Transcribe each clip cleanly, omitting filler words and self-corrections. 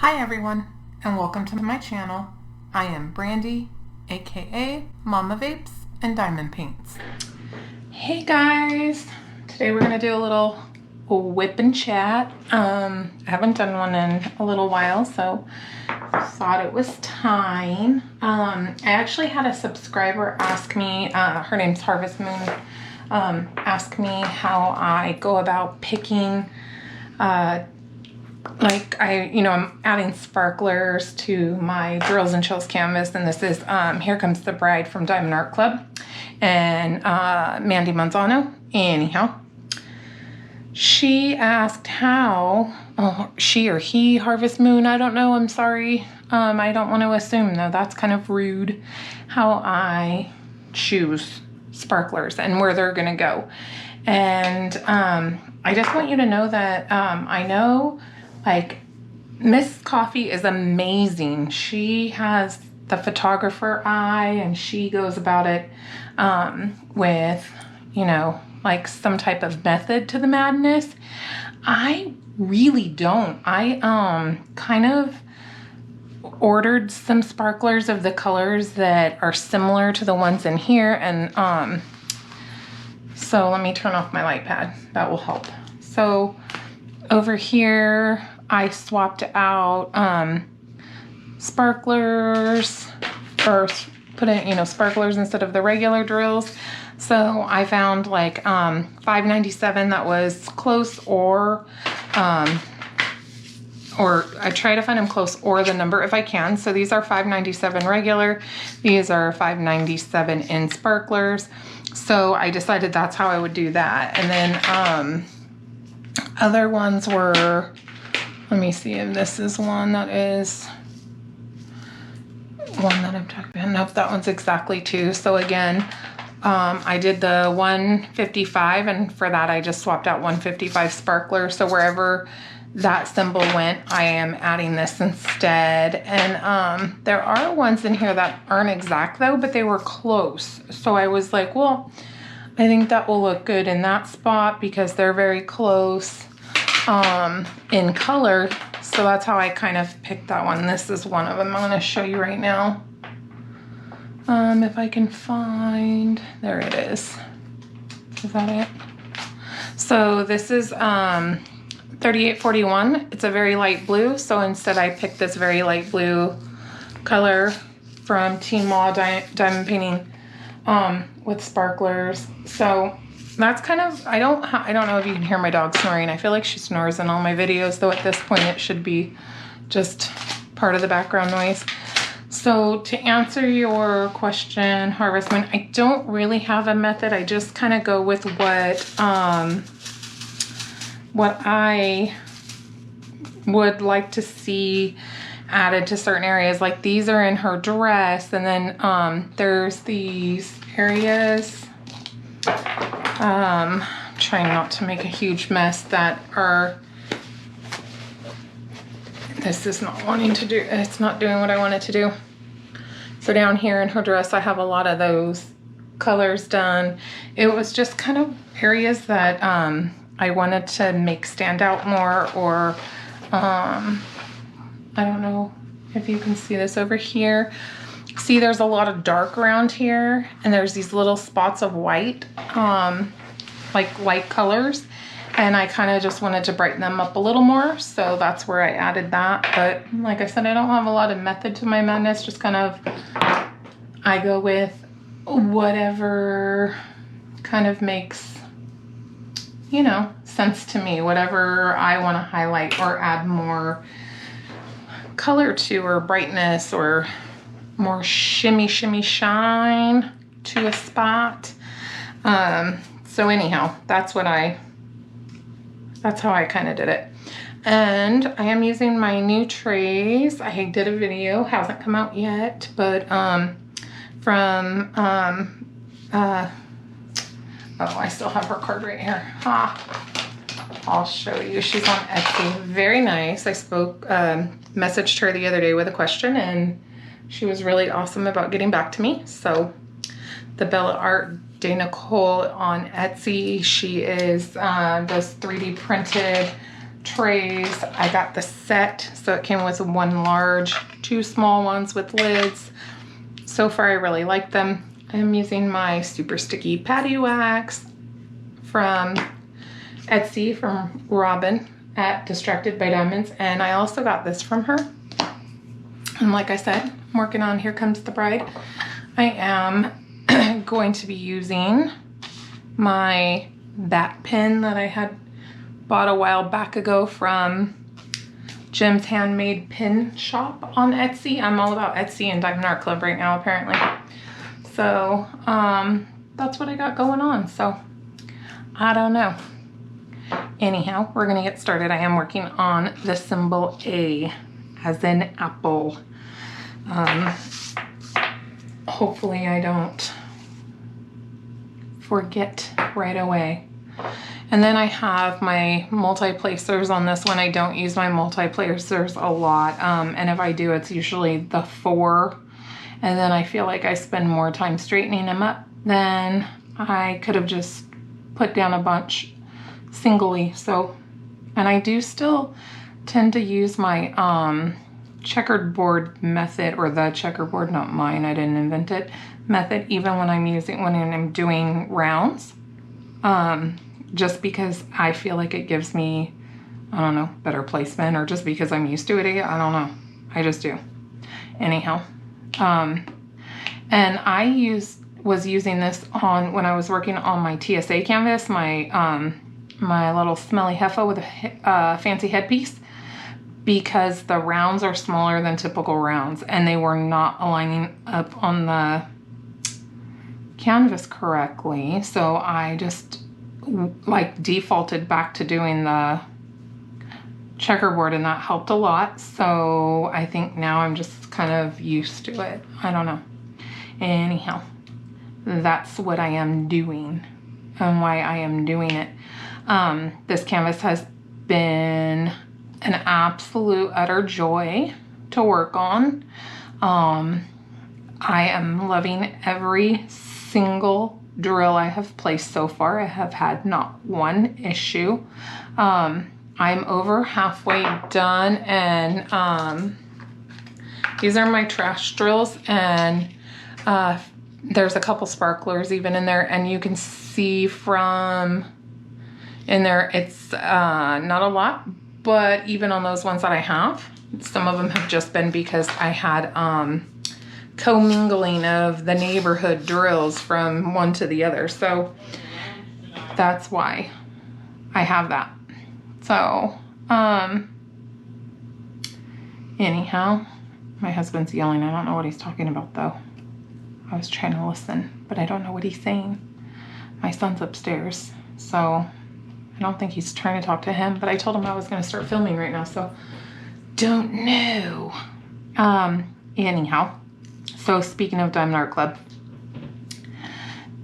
Hi everyone, and welcome to my channel. I am Brandy, aka Mama Vapes and Diamond Paints. Hey guys, today we're gonna do a little whip and chat. I haven't done one in a little while, so thought it was time. I actually had a subscriber ask me, her name's Harvest Moon, ask me how I go about picking I'm adding sparklers to my Drills and Chills canvas, and this is Here Comes the Bride from Diamond Art Club and Mandy Manzano. Anyhow, she asked how, she or he, Harvest Moon, I don't know, I'm sorry. I don't want to assume, though, that's kind of rude, how I choose sparklers and where they're going to go. And I just want you to know that I know, like, Miss Coffee is amazing. She has the photographer eye, and she goes about it with, like some type of method to the madness. I really don't. I kind of ordered some sparklers of the colors that are similar to the ones in here, and so let me turn off my light pad. That will help. So over here, I swapped out sparklers, or put in, sparklers instead of the regular drills. So I found like 5.97 that was close, or I try to find them close or the number if I can. So these are 5.97 regular. These are 5.97 in sparklers. So I decided that's how I would do that. And then other ones were, let me see if this is one that is one that I'm talking about. Nope, that one's exactly 2. So again, I did the 155, and for that I just swapped out 155 sparkler. So wherever that symbol went, I am adding this instead. And there are ones in here that aren't exact though, but they were close. So I was like, well, I think that will look good in that spot because they're very close in color. So that's how I kind of picked that one. This is one of them. I'm going to show you right now. If I can find, there it is. Is that it? So this is 3841. It's a very light blue. So instead I picked this very light blue color from TeeMaw diamond painting with sparklers. So that's kind of, I don't know if you can hear my dog snoring. I feel like she snores in all my videos, though at this point it should be just part of the background noise. So to answer your question, Harvest Moon, I don't really have a method. I just kind of go with what I would like to see added to certain areas. Like these are in her dress, and then there's these areas, trying not to make a huge mess, that are, this is not wanting to do, it's not doing what I want it to do. So down here in her dress, I have a lot of those colors done. It was just kind of areas that I wanted to make stand out more, or I don't know if you can see this over here. See, there's a lot of dark around here, and there's these little spots of white, like light colors, and I kind of just wanted to brighten them up a little more, so that's where I added that. But like I said, I don't have a lot of method to my madness, just kind of, I go with whatever kind of makes, sense to me, whatever I want to highlight or add more color to, or brightness, or more shimmy shine to a spot. So anyhow, that's how I kind of did it. And I am using my new trays. I did a video, hasn't come out yet, but from oh, I still have her card right here. I'll show you. She's on Etsy. Very nice. I messaged her the other day with a question, and she was really awesome about getting back to me. So the BellaArtDeNicole on Etsy. She is does 3D printed trays. I got the set, so it came with 1 large, 2 small ones with lids. So far, I really like them. I'm using my super sticky patio wax from Etsy from Robyn at Distracted by Diamonds, and I also got this from her. And like I said, I'm working on Here Comes the Bride. I am going to be using my bat pin that I had bought a while back ago from Jim's Handmade Pin Shop on Etsy. I'm all about Etsy and Diamond Art Club right now, apparently. So that's what I got going on. So I don't know. Anyhow, we're gonna get started. I am working on the symbol A, as in apple. Hopefully I don't forget right away. And then I have my multi-placers on this one. I don't use my multi-placers a lot. And if I do, it's usually the 4. And then I feel like I spend more time straightening them up than I could have just put down a bunch singly. So, and I do still tend to use my checkered board method, or the checkerboard, not mine, I didn't invent it, method, even when I'm doing rounds. Just because I feel like it gives me, I don't know, better placement, or just because I'm used to it. I don't know. I just do. Anyhow. And I was using this on, when I was working on my TSA canvas, my little smelly heffa with a fancy headpiece, because the rounds are smaller than typical rounds, and they were not aligning up on the canvas correctly. So I just like defaulted back to doing the checkerboard, and that helped a lot. So I think now I'm just kind of used to it. I don't know. Anyhow, that's what I am doing and why I am doing it. This canvas has been an absolute utter joy to work on. I am loving every single drill I have placed so far. I have had not one issue. I'm over halfway done, and these are my trash drills, and there's a couple sparklers even in there, and you can see from in there it's not a lot, but even on those ones that I have, some of them have just been because I had commingling of the neighborhood drills from one to the other. So that's why I have that. So, anyhow, my husband's yelling. I don't know what he's talking about though. I was trying to listen, but I don't know what he's saying. My son's upstairs, so I don't think he's trying to talk to him, but I told him I was going to start filming right now, so don't know. Anyhow. So speaking of Diamond Art Club,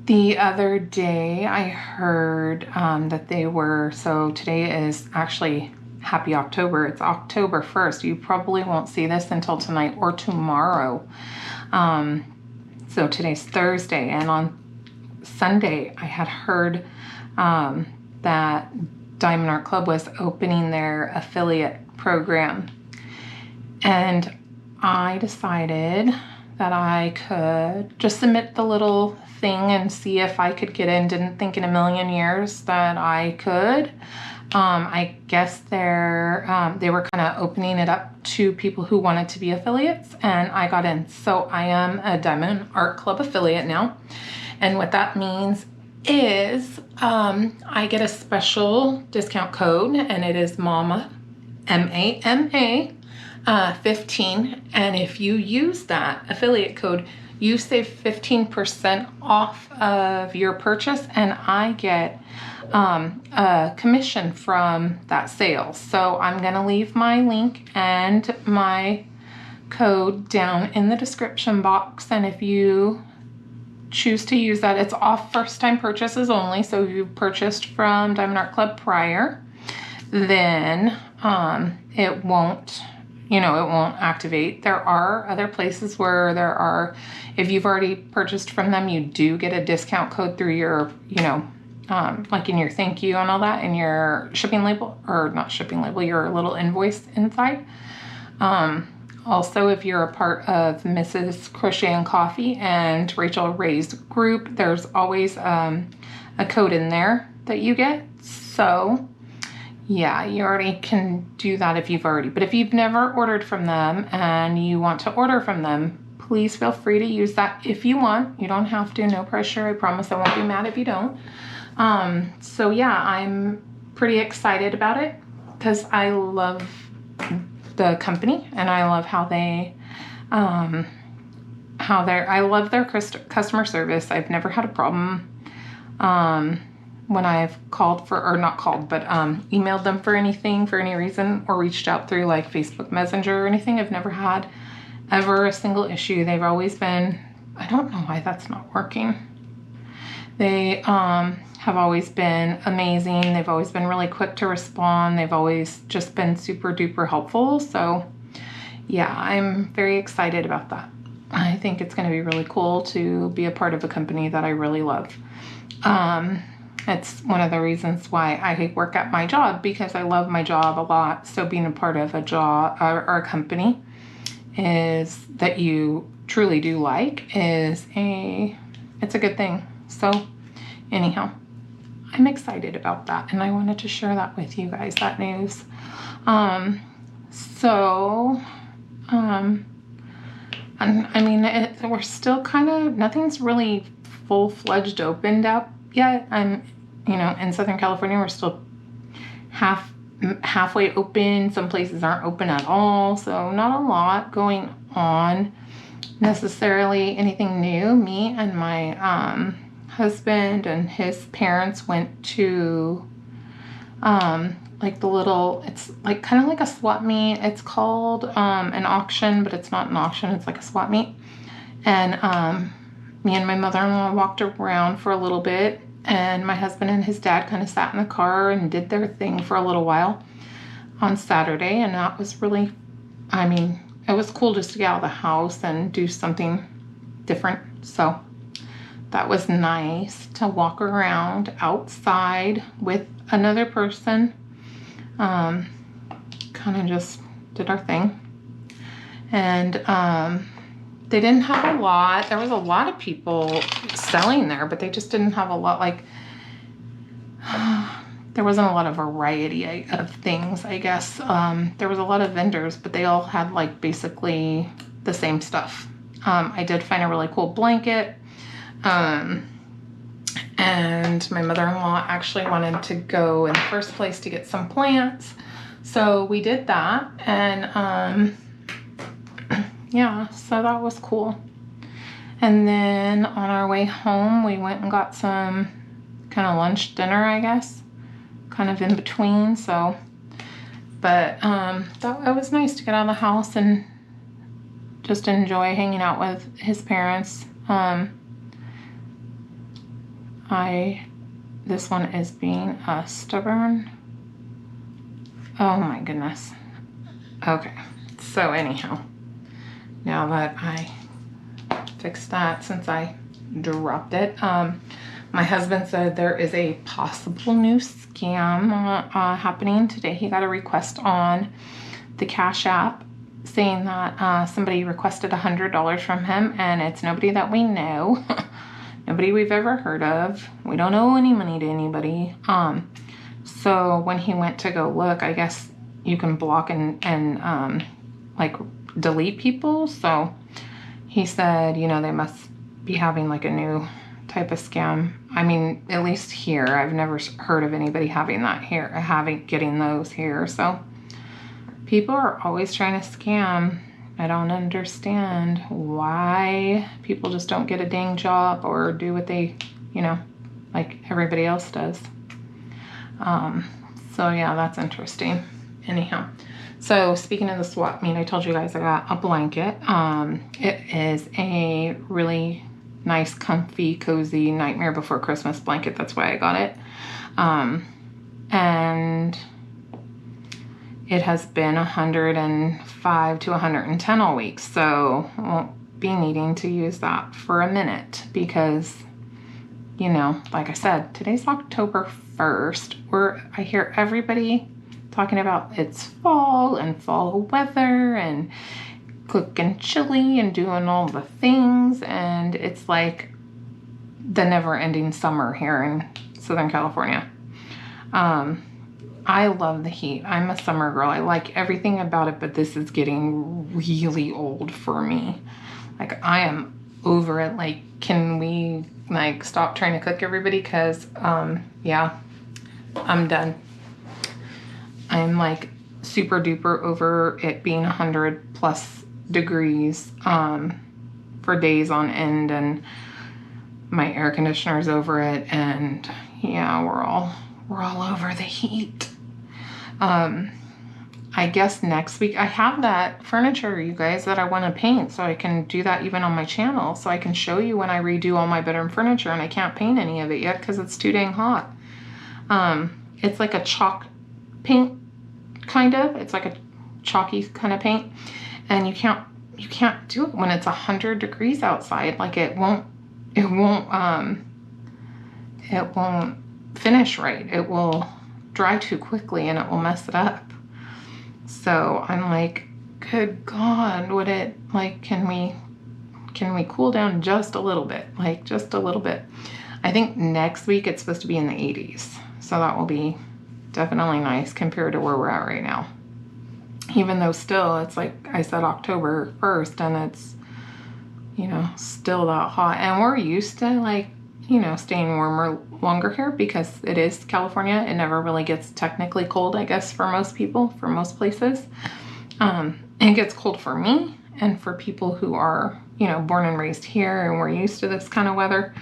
the other day I heard that they were, so today is actually Happy October. It's October 1st. You probably won't see this until tonight or tomorrow. So today's Thursday, and on Sunday I had heard that Diamond Art Club was opening their affiliate program. And I decided that I could just submit the little thing and see if I could get in. Didn't think in a million years that I could. I guess they were kind of opening it up to people who wanted to be affiliates, and I got in. So I am a Diamond Art Club affiliate now. And what that means is I get a special discount code, and it is MAMA, M-A-M-A, 15, and if you use that affiliate code, you save 15% off of your purchase, and I get a commission from that sale. So I'm gonna leave my link and my code down in the description box, and if you choose to use that, it's off first-time purchases only. So if you've purchased from Diamond Art Club prior, then it won't activate. There are other places where there are, if you've already purchased from them, you do get a discount code through your, like in your thank you and all that, in your shipping label, or not shipping label, your little invoice inside. Also, if you're a part of Mrs. Crochet and Coffee and Rachel Ray's group, there's always a code in there that you get. So yeah, you already can do that if you've already. But if you've never ordered from them and you want to order from them, please feel free to use that if you want. You don't have to, no pressure. I promise I won't be mad if you don't. So yeah, I'm pretty excited about it because I love the company and I love how they, I love their customer service. I've never had a problem, when I've called for, or not called, but, emailed them for anything, for any reason, or reached out through like Facebook Messenger or anything. I've never had ever a single issue. They've always been, I don't know why that's not working. They, have always been amazing. They've always been really quick to respond. They've always just been super duper helpful. So yeah, I'm very excited about that. I think it's going to be really cool to be a part of a company that I really love. It's one of the reasons why I work at my job, because I love my job a lot. So being a part of a job or a company is that you truly do like it's a good thing. So anyhow, I'm excited about that, and I wanted to share that with you guys, that news. I mean, we're still kind of, nothing's really full-fledged opened up yet. You know, in Southern California, we're still halfway open. Some places aren't open at all, so not a lot going on necessarily, anything new. Me and my husband and his parents went to like the little, it's like kind of like a swap meet. It's called an auction, but it's not an auction, it's like a swap meet. And me and my mother-in-law walked around for a little bit, and my husband and his dad kind of sat in the car and did their thing for a little while on Saturday. And that was really, I mean, it was cool just to get out of the house and do something different. So that was nice to walk around outside with another person. Kind of just did our thing. And they didn't have a lot. There was a lot of people selling there, but they just didn't have a lot. Like, there wasn't a lot of variety of things, I guess. There was a lot of vendors, but they all had like basically the same stuff. I did find a really cool blanket. And my mother-in-law actually wanted to go in the first place to get some plants. So we did that. And, yeah, so that was cool. And then on our way home, we went and got some kind of lunch, dinner, I guess, kind of in between. So, but, that was nice to get out of the house and just enjoy hanging out with his parents. This one is being stubborn. Oh my goodness. Okay, so anyhow, now that I fixed that, since I dropped it, my husband said there is a possible new scam happening today. He got a request on the Cash App saying that somebody requested $100 from him, and it's nobody that we know. Nobody we've ever heard of. We don't owe any money to anybody. So when he went to go look, I guess you can block and like delete people. So he said, you know, they must be having like a new type of scam. I mean, at least here, I've never heard of anybody having that here, getting those here. So people are always trying to scam. I don't understand why people just don't get a dang job or do what they, you know, like everybody else does. So yeah, that's interesting. Anyhow, so speaking of the swap meet, I told you guys I got a blanket. It is a really nice, comfy, cozy Nightmare Before Christmas blanket. That's why I got it. And it has been 105 to 110 all week, so I won't be needing to use that for a minute because you know, like I said, today's October 1st. I hear everybody talking about it's fall and fall weather and cooking chili and doing all the things. And it's like the never-ending summer here in Southern California. I love the heat. I'm a summer girl. I like everything about it, but this is getting really old for me. Like, I am over it. Like, can we, like, stop trying to cook, everybody? Because, yeah, I'm done. I'm, like, super duper over it being 100+ degrees for days on end, and my air conditioner's over it, and, yeah, we're all over the heat. I guess next week I have that furniture, you guys, that I want to paint, so I can do that even on my channel, so I can show you when I redo all my bedroom furniture, and I can't paint any of it yet because it's too dang hot. It's like a chalk paint, kind of. It's like a chalky kind of paint, and you can't do it when it's 100 degrees outside. Like, it won't finish right. It will dry too quickly and it will mess it up. So I'm like, good God, would it, like, can we cool down just a little bit? Like, just a little bit. I think next week it's supposed to be in the 80s. So that will be definitely nice compared to where we're at right now. Even though still, it's like I said, October 1st, and it's, you know, still that hot. And we're used to, like, you know, staying warmer longer here because it is California. It never really gets technically cold, I guess, for most people, for most places. It gets cold for me and for people who are, you know, born and raised here and we're used to this kind of weather,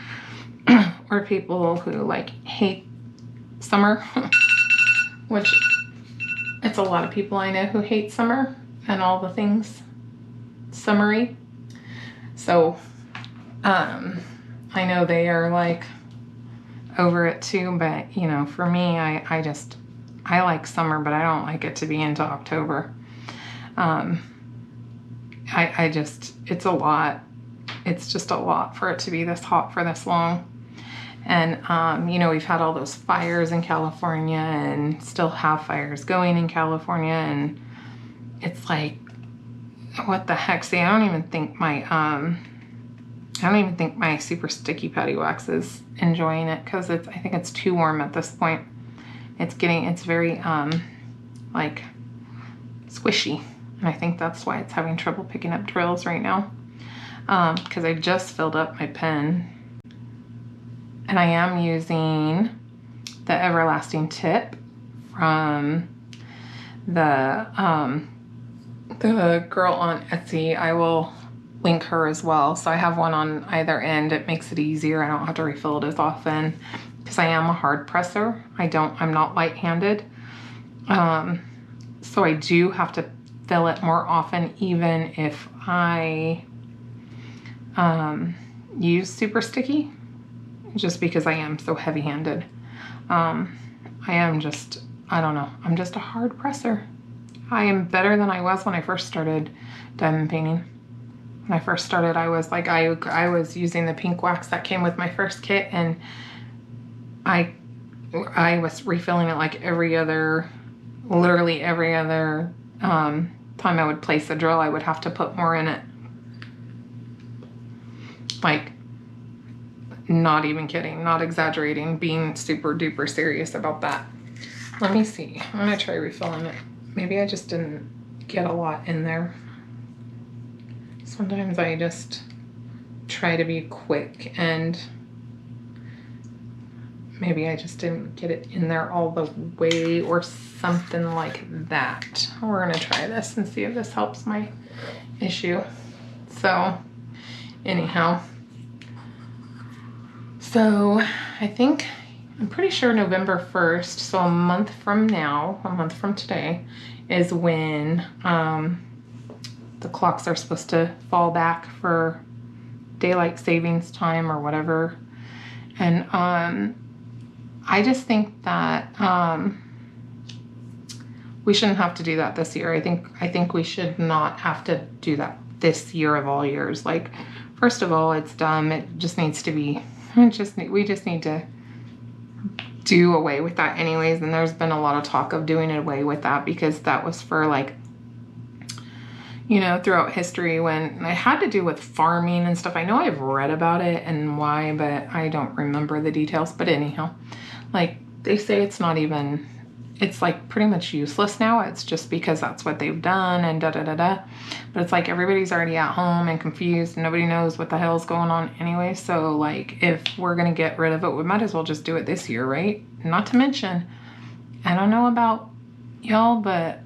or people who, like, hate summer, which it's a lot of people I know who hate summer and all the things summery. So, I know they are, like, over it too, but, you know, for me, I like summer, but I don't like it to be into October. It's a lot. It's just a lot for it to be this hot for this long. And, you know, we've had all those fires in California and still have fires going in California, and it's like, what the heck? See, I don't even think my super sticky putty wax is enjoying it because I think it's too warm at this point. It's very, like, squishy. And I think that's why it's having trouble picking up drills right now. Because I just filled up my pen. And I am using the Everlasting Tip from the girl on Etsy. I will link her as well. So I have one on either end. It makes it easier. I don't have to refill it as often because I am a hard presser. I'm not light-handed. So I do have to fill it more often, even if I use super sticky, just because I am so heavy-handed. I don't know. I'm just a hard presser. I am better than I was when I first started diamond painting. When I first started, I was like, I was using the pink wax that came with my first kit, and I was refilling it like literally every other time I would place a drill, I would have to put more in it. Like, not even kidding, not exaggerating, being super duper serious about that. Let me see. I'm gonna try refilling it. Maybe I just didn't get a lot in there. Sometimes I just try to be quick, and maybe I just didn't get it in there all the way or something like that. We're gonna try this and see if this helps my issue. So anyhow, so I'm pretty sure November 1st, so a month from today, is when the clocks are supposed to fall back for daylight savings time or whatever. And I just think that we shouldn't have to do that this year. I think we should not have to do that this year of all years. Like, first of all, it's dumb. It just needs to be We just need to do away with that anyways. And there's been a lot of talk of doing away with that because that was for like, you know, throughout history when it had to do with farming and stuff. I know I've read about it and why, but I don't remember the details. But anyhow, like they say it's not even, it's like pretty much useless now. It's just because that's what they've done and da-da-da-da. But it's like everybody's already at home and confused and nobody knows what the hell's going on anyway. So like if we're going to get rid of it, we might as well just do it this year, right? Not to mention, I don't know about y'all, but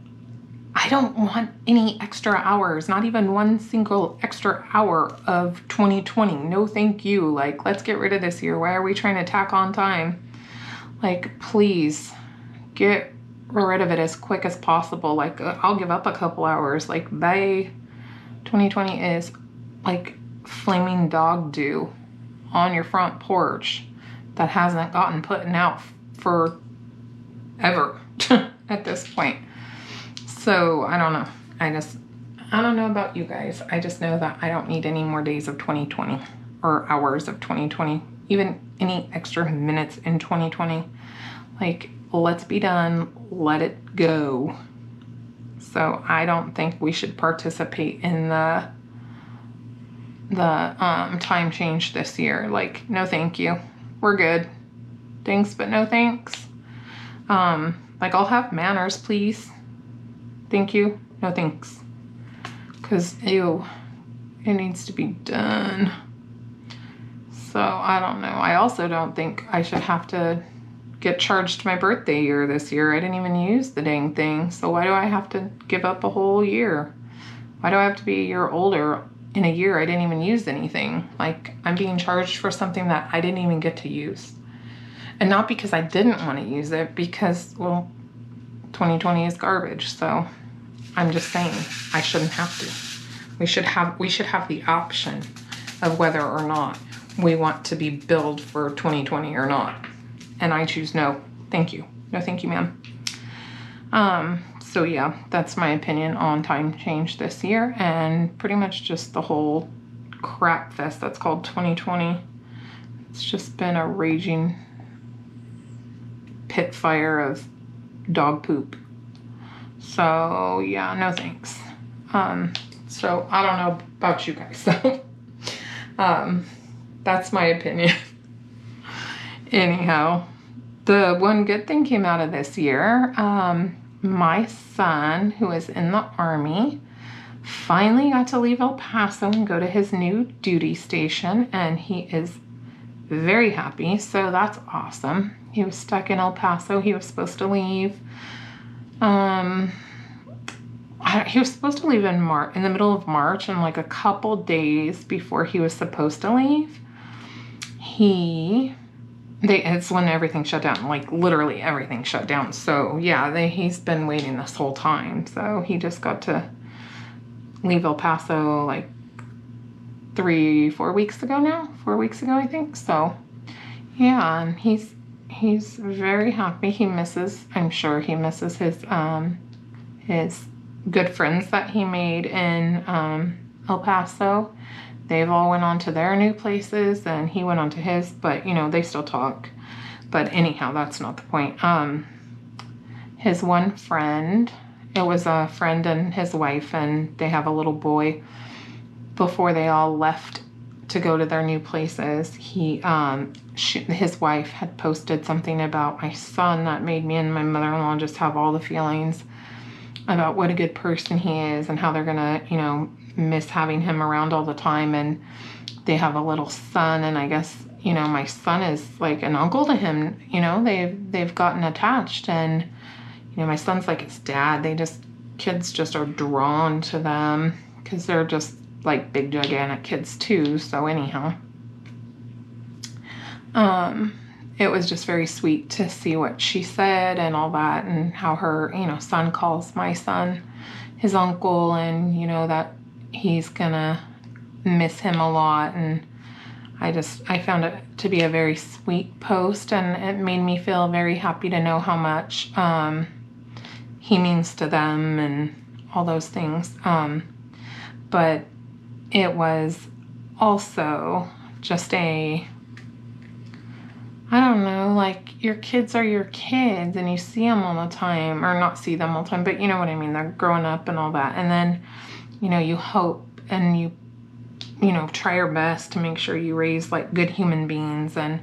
I don't want any extra hours, not even one single extra hour of 2020. No, thank you. Like, let's get rid of this year. Why are we trying to tack on time? Like, please get rid of it as quick as possible. Like, I'll give up a couple hours. Like, bye. 2020 is like flaming dog dew on your front porch that hasn't gotten put out for ever at this point. So I don't know. I don't know about you guys. I just know that I don't need any more days of 2020 or hours of 2020, even any extra minutes in 2020. Like, let's be done. Let it go. So I don't think we should participate in the time change this year. Like, no thank you. We're good. Thanks, but no thanks. Like, I'll have manners, please. Thank you. No thanks. Because, ew, it needs to be done. So, I don't know. I also don't think I should have to get charged my birthday year this year. I didn't even use the dang thing. So, why do I have to give up a whole year? Why do I have to be a year older in a year I didn't even use anything? Like, I'm being charged for something that I didn't even get to use. And not because I didn't want to use it, because, well, 2020 is garbage. So, I'm just saying I shouldn't have to. We should have the option of whether or not we want to be billed for 2020 or not. And I choose no. Thank you. No, thank you, ma'am. So yeah, that's my opinion on time change this year, and pretty much just the whole crap fest that's called 2020. It's just been a raging pit fire of dog poop. So yeah, no thanks. So I don't know about you guys. So that's my opinion. Anyhow, the one good thing came out of this year. My son, who is in the Army, finally got to leave El Paso and go to his new duty station, and he is very happy. So that's awesome. He was stuck in El Paso. He was supposed to leave. He was supposed to leave in the middle of March, and like a couple days before he was supposed to leave, it's when everything shut down, like literally everything shut down. So yeah, he's been waiting this whole time. So he just got to leave El Paso like 4 weeks ago now. 4 weeks ago, I think. So yeah, and he's very happy. I'm sure he misses his good friends that he made in El Paso. They've all went on to their new places, and he went on to his, but, you know, they still talk. But anyhow, that's not the point. His one friend, it was a friend and his wife, and they have a little boy. Before they all left to go to their new places, his wife had posted something about my son that made me and my mother-in-law just have all the feelings about what a good person he is and how they're gonna, you know, miss having him around all the time. And they have a little son, and I guess, you know, my son is like an uncle to him. You know, they've gotten attached, and, you know, my son's like his dad. Kids just are drawn to them because they're just like big gigantic kids too. So anyhow, it was just very sweet to see what she said and all that, and how her, you know, son calls my son his uncle, and, you know, that he's gonna miss him a lot. And I found it to be a very sweet post, and it made me feel very happy to know how much he means to them and all those things. But it was also just a I don't know, like, your kids are your kids and you see them all the time, or not see them all the time, but you know what I mean, they're growing up and all that. And then, you know, you hope and you know, try your best to make sure you raise like good human beings, and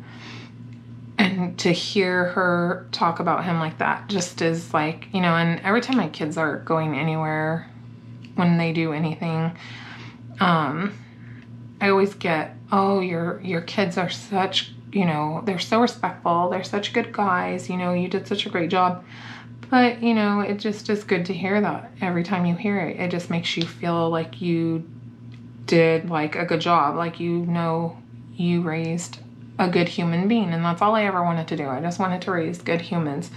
to hear her talk about him like that just is like, you know, and every time my kids are going anywhere, when they do anything, I always get, oh, your kids are such, you know, they're so respectful, they're such good guys, you know, you did such a great job. But, you know, it just is good to hear that. Every time you hear it, it just makes you feel like you did like a good job, like, you know, you raised a good human being. And that's all I ever wanted to do. I just wanted to raise good humans.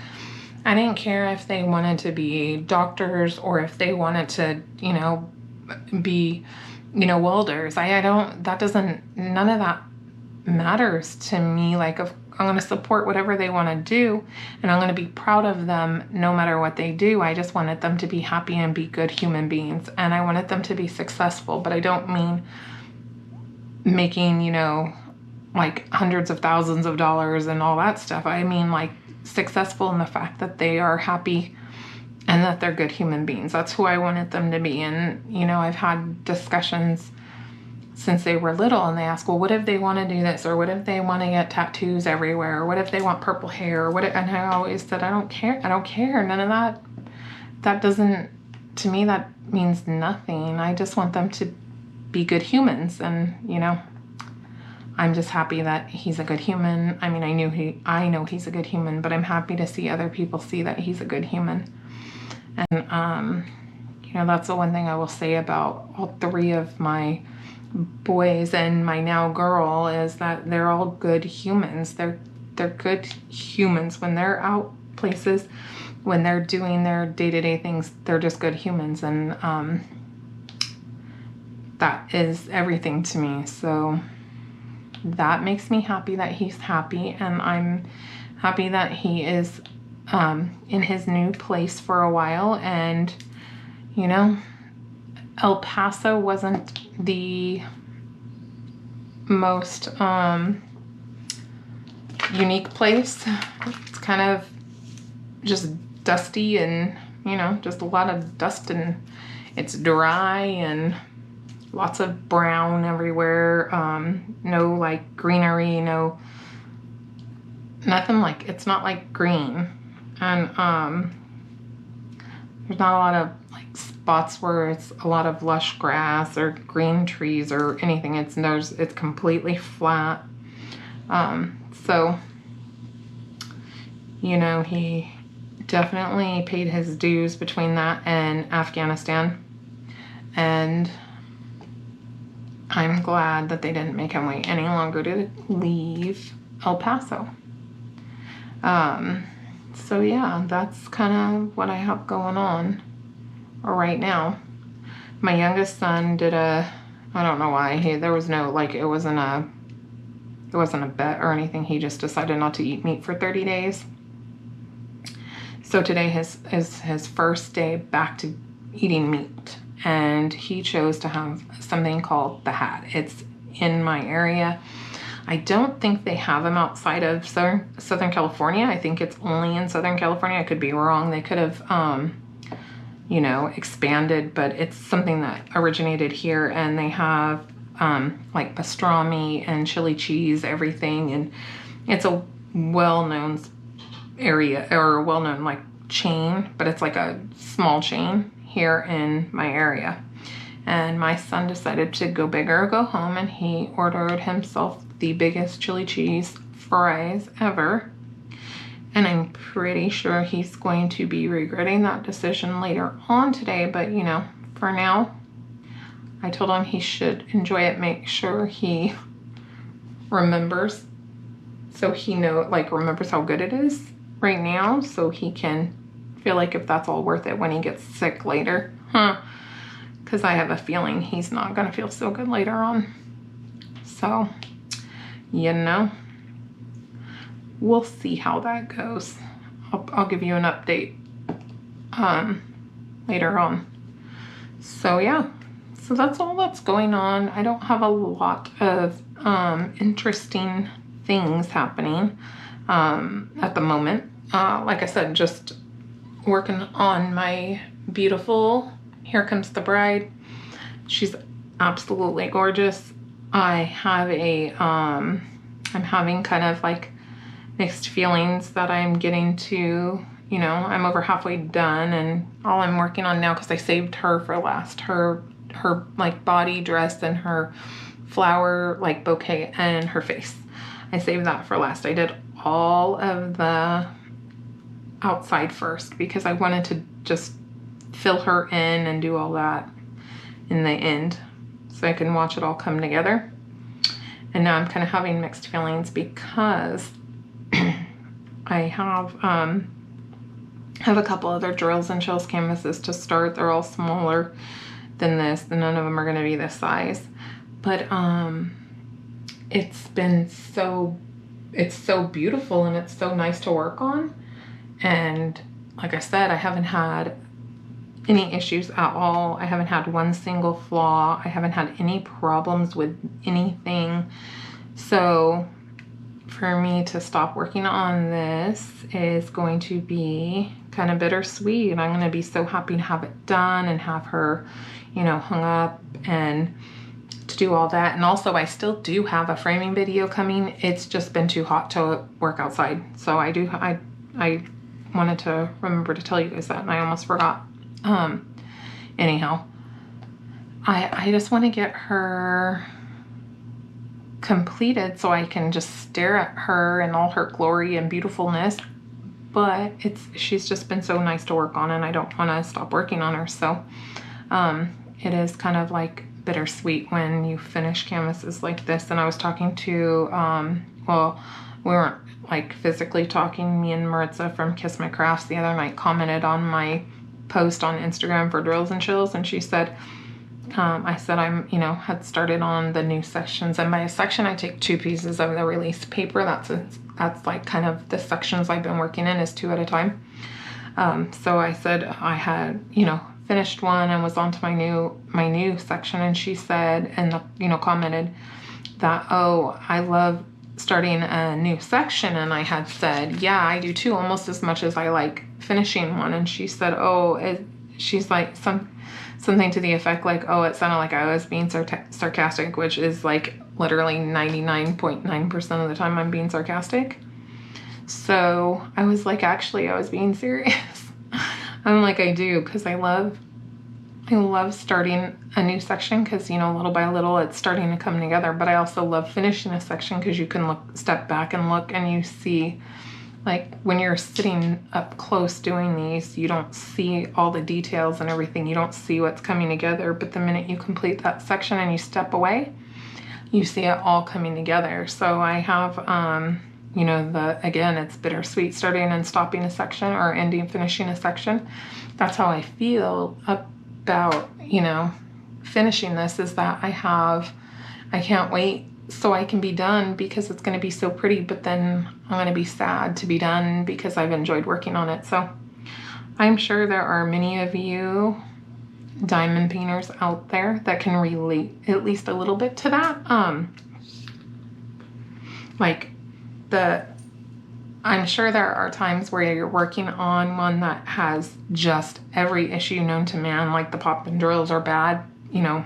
I didn't care if they wanted to be doctors or if they wanted to, you know, be, you know, welders. I don't, that doesn't, none of that matters to me. Like, if I'm going to support whatever they want to do, and I'm going to be proud of them no matter what they do. I just wanted them to be happy and be good human beings, and I wanted them to be successful. But I don't mean making, you know, like hundreds of thousands of dollars and all that stuff. I mean like successful in the fact that they are happy and that they're good human beings. That's who I wanted them to be. And, you know, I've had discussions since they were little, and they ask, well, what if they want to do this, or what if they want to get tattoos everywhere, or what if they want purple hair, or what if, and I always said, I don't care. None of that. That doesn't, to me, that means nothing. I just want them to be good humans. And, you know, I'm just happy that he's a good human. I mean, I know he's a good human, but I'm happy to see other people see that he's a good human. And, you know, that's the one thing I will say about all three of my boys and my now girl, is that they're all good humans. They're good humans. When they're out places, when they're doing their day-to-day things, they're just good humans. And that is everything to me. So that makes me happy that he's happy, and I'm happy that he is in his new place for a while. And, you know, El Paso wasn't the most unique place. It's kind of just dusty and, you know, just a lot of dust, and it's dry and lots of brown everywhere. No like greenery, no, nothing, like, it's not like green. And there's not a lot of like spots where it's a lot of lush grass or green trees or anything. It's completely flat. So, you know, he definitely paid his dues between that and Afghanistan. And I'm glad that they didn't make him wait any longer to leave El Paso. So yeah, that's kind of what I have going on right now. My youngest son did I don't know why, there was no, like, it wasn't a bet or anything. He just decided not to eat meat for 30 days. So today is his first day back to eating meat. And he chose to have something called the Hat. It's in my area. I don't think they have them outside of Southern California. I think it's only in Southern California. I could be wrong. They could have, you know, expanded, but it's something that originated here. And they have like pastrami and chili cheese, everything. And it's a well-known area, or a well-known like chain, but it's like a small chain here in my area. And my son decided to go big or go home, and he ordered himself the biggest chili cheese fries ever. And I'm pretty sure he's going to be regretting that decision later on today. But, you know, for now, I told him he should enjoy it, make sure he remembers, so he remembers how good it is right now, so he can feel like if that's all worth it when he gets sick later. Because I have a feeling he's not going to feel so good later on. So, you know, we'll see how that goes. I'll give you an update later on. So yeah, so that's all that's going on. I don't have a lot of interesting things happening at the moment. Like I said, just working on my beautiful Here Comes the Bride. She's absolutely gorgeous. I have a, I'm having kind of like mixed feelings that I'm getting to, you know, I'm over halfway done, and all I'm working on now, because I saved her for last, her like body dress and her flower like bouquet and her face. I saved that for last. I did all of the outside first because I wanted to just fill her in and do all that in the end so I can watch it all come together. And now I'm kind of having mixed feelings because I have a couple other drills and chills canvases to start. They're all smaller than this, and none of them are going to be this size. But it's so beautiful, and it's so nice to work on. And like I said, I haven't had any issues at all. I haven't had one single flaw. I haven't had any problems with anything. So for me to stop working on this is going to be kind of bittersweet. And I'm going to be so happy to have it done and have her, you know, hung up and to do all that. And also I still do have a framing video coming. It's just been too hot to work outside. So I wanted to remember to tell you guys that, and I almost forgot. Anyhow, I just want to get her completed so I can just stare at her in all her glory and beautifulness. But she's just been so nice to work on, and I don't want to stop working on her. So it is kind of like bittersweet when you finish canvases like this. And I was talking to, well, we weren't like physically talking. Me and Maritza from Kiss My Crafts the other night commented on my post on Instagram for Drills and Chills, and she said, I said I'm, you know, had started on the new sections, and by a section I take 2 pieces of the release paper. That's like kind of the sections I've been working in is 2 at a time. So I said I had, you know, finished one and was on to my new section, and she said, and you know, commented that, oh, I love starting a new section. And I had said, yeah, I do too, almost as much as I like finishing one. And she said, oh, she's like something to the effect like, oh, it sounded like I was being sarcastic, which is like literally 99.9% of the time I'm being sarcastic. So I was like, actually, I was being serious. I'm like, I do, because I love starting a new section, because, you know, little by little it's starting to come together. But I also love finishing a section because you can step back and look, and you see, like, when you're sitting up close doing these, you don't see all the details and everything. You don't see what's coming together. But the minute you complete that section and you step away, you see it all coming together. So I have, you know, again, it's bittersweet starting and stopping a section, or ending, finishing a section. That's how I feel about, you know, finishing this, is that I can't wait so I can be done, because it's going to be so pretty. But then I'm going to be sad to be done because I've enjoyed working on it. So I'm sure there are many of you diamond painters out there that can relate at least a little bit to that. I'm sure there are times where you're working on one that has just every issue known to man, like the pop and drills are bad, you know,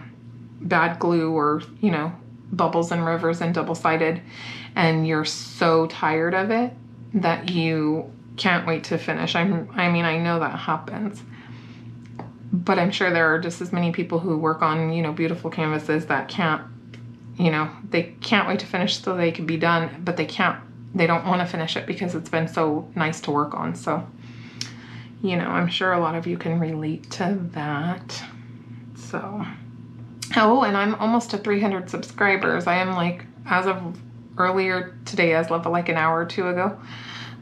bad glue, or, you know, bubbles and rivers and double-sided, and you're so tired of it that you can't wait to finish. I mean, I know that happens, but I'm sure there are just as many people who work on, you know, beautiful canvases that can't, you know, they can't wait to finish so they can be done, but they don't want to finish it because it's been so nice to work on. So, you know, I'm sure a lot of you can relate to that. So, oh, and I'm almost to 300 subscribers. I am, like, as of earlier today, as of like an hour or 2 ago,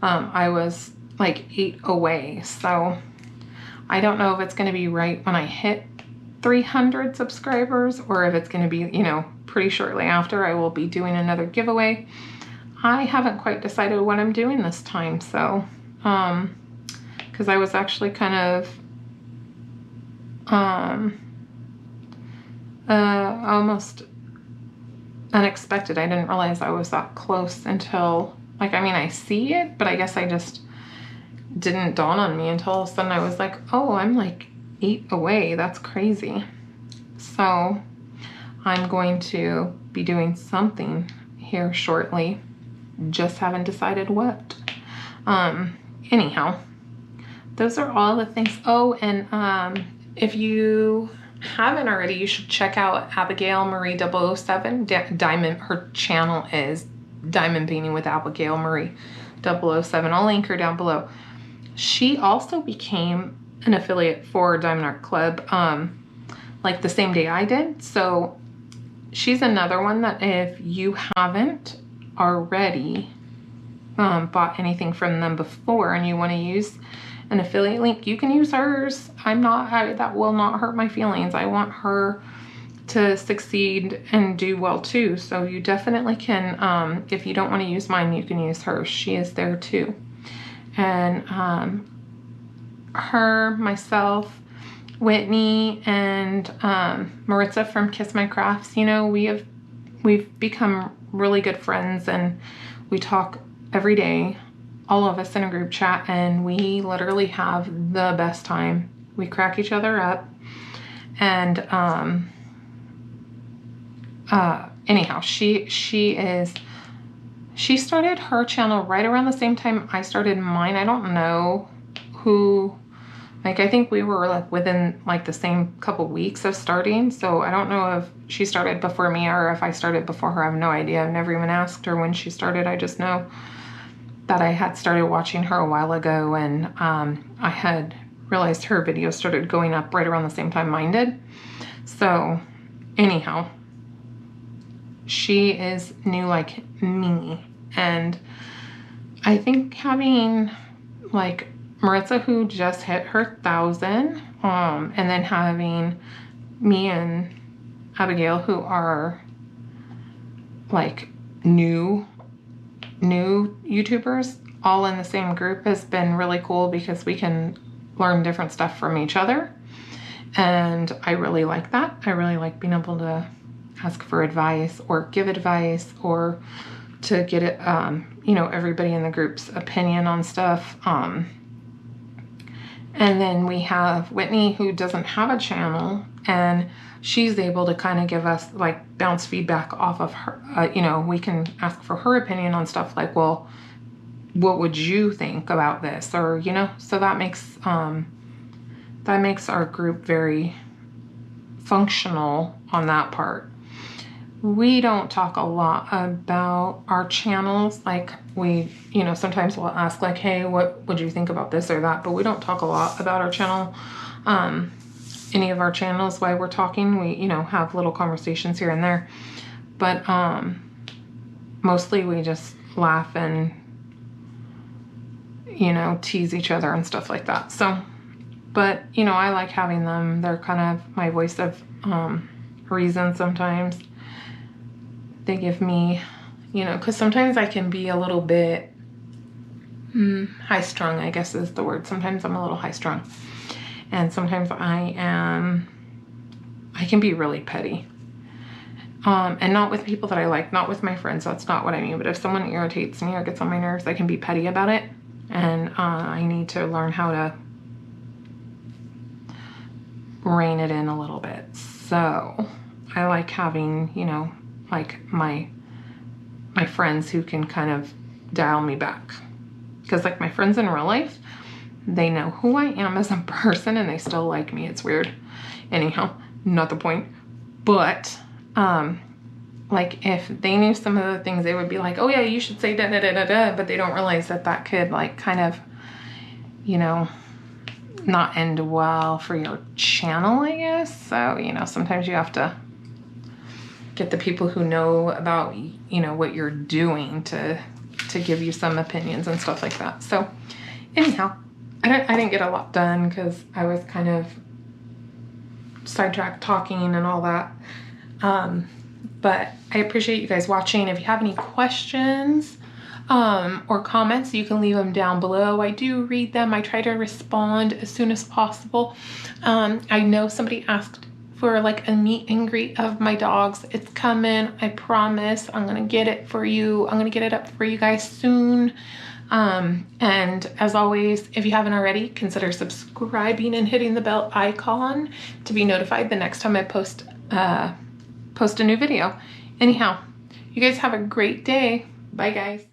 I was like 8 away. So I don't know if it's going to be right when I hit 300 subscribers, or if it's going to be, you know, pretty shortly after. I will be doing another giveaway. I haven't quite decided what I'm doing this time. So, because I was actually kind of, almost unexpected. I didn't realize I was that close until, like, I mean, I see it, but I guess I just didn't dawn on me until all of a sudden I was like, oh, I'm like 8 away. That's crazy. So I'm going to be doing something here shortly. Just haven't decided what. Anyhow, those are all the things. Oh, and if you haven't already, you should check out Abigail Marie007. Diamond, her channel is Diamond Painting with Abigail Marie007. I'll link her down below. She also became an affiliate for Diamond Art Club, like the same day I did. So she's another one that if you haven't already bought anything from them before and you want to use an affiliate link, you can use hers. That will not hurt my feelings. I want her to succeed and do well too. So you definitely can, if you don't want to use mine, you can use hers. She is there too. And her, myself, Whitney, and Maritza from Kiss My Crafts, you know, we've become really good friends, and we talk every day, all of us in a group chat, and we literally have the best time. We crack each other up. And anyhow, she started her channel right around the same time I started mine. I don't know who, like, I think we were like within like the same couple weeks of starting. So I don't know if she started before me or if I started before her. I have no idea. I've never even asked her when she started. I just know that I had started watching her a while ago, and I had realized her videos started going up right around the same time mine did. So anyhow, she is new like me, and I think having like Maritza, who just hit her 1,000, and then having me and Abigail, who are like new YouTubers, all in the same group, has been really cool because we can learn different stuff from each other. And I really like that. I really like being able to ask for advice or give advice, or to get it, you know, everybody in the group's opinion on stuff. And then we have Whitney, who doesn't have a channel, and she's able to kind of give us like bounce feedback off of her. You know, we can ask for her opinion on stuff like, well, what would you think about this? Or, you know, so that makes our group very functional on that part. We don't talk a lot about our channels. Like, we, you know, sometimes we'll ask like, hey, what would you think about this or that? But we don't talk a lot about our channel. Any of our channels while we're talking, we, you know, have little conversations here and there. But mostly we just laugh and, you know, tease each other and stuff like that. So, but, you know, I like having them. They're kind of my voice of reason sometimes. They give me, you know, because sometimes I can be a little bit high-strung, I guess is the word. Sometimes I'm a little high-strung. And sometimes I can be really petty. And not with people that I like, not with my friends. That's not what I mean. But if someone irritates me or gets on my nerves, I can be petty about it. And I need to learn how to rein it in a little bit. So I like having, you know, like my friends who can kind of dial me back. Because like my friends in real life, they know who I am as a person and they still like me. It's weird. Anyhow, not the point. But like if they knew some of the things, they would be like, oh yeah, you should say da da da da da, but they don't realize that that could like kind of, you know, not end well for your channel, I guess. So, you know, sometimes you have to get the people who know about, you know, what you're doing to give you some opinions and stuff like that. So anyhow, I didn't get a lot done because I was kind of sidetracked talking and all that. But I appreciate you guys watching. If you have any questions or comments, you can leave them down below. I do read them. I try to respond as soon as possible. I know somebody asked for like a meet and greet of my dogs. It's coming, I promise. I'm gonna get it for you. I'm gonna get it up for you guys soon. And as always, if you haven't already, consider subscribing and hitting the bell icon to be notified the next time I post a new video. Anyhow, you guys have a great day. Bye guys.